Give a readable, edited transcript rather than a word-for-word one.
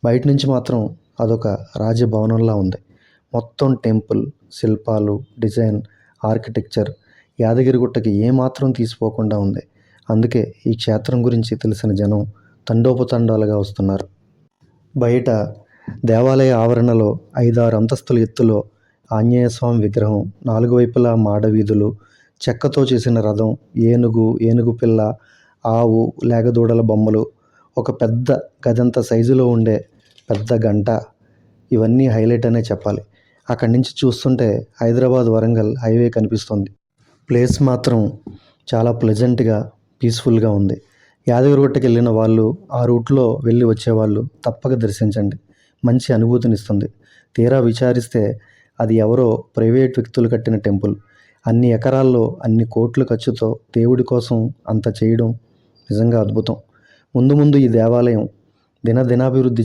బయట నుంచి మాత్రం అదొక రాజభవనంలా ఉంది. మొత్తం టెంపుల్, శిల్పాలు, డిజైన్, ఆర్కిటెక్చర్ యాదగిరిగుట్టకి ఏమాత్రం తీసిపోకుండా ఉంది. అందుకే ఈ క్షేత్రం గురించి తెలిసిన జనం తండోపతండాలుగా వస్తున్నారు. బయట దేవాలయ ఆవరణలో 5-6 అంతస్తుల ఎత్తులో ఆంజనేయస్వామి విగ్రహం, 4 వైపులా మాడవీధులు, చెక్కతో చేసిన రథం, ఏనుగు పిల్ల, ఆవు, లేగదూడల బొమ్మలు, ఒక పెద్ద గదంత సైజులో ఉండే పెద్ద గంట, ఇవన్నీ హైలైట్ అనే చెప్పాలి. అక్కడి నుంచి చూస్తుంటే హైదరాబాద్ వరంగల్ హైవే కనిపిస్తుంది. ప్లేస్ మాత్రం చాలా ప్లెజెంట్గా, పీస్ఫుల్గా ఉంది. యాదగిరిగుట్టకి వెళ్ళిన వాళ్ళు, ఆ రూట్లో వెళ్ళి వచ్చేవాళ్ళు తప్పక దర్శించండి. మంచి అనుభూతినిస్తుంది. తీరా విచారిస్తే అది ఎవరో ప్రైవేట్ వ్యక్తులు కట్టిన టెంపుల్. అన్ని ఎకరాల్లో అన్ని కోట్ల ఖర్చుతో దేవుడి కోసం అంత చేయడం నిజంగా అద్భుతం. ముందు ముందు ఈ దేవాలయం దినదినాభివృద్ధి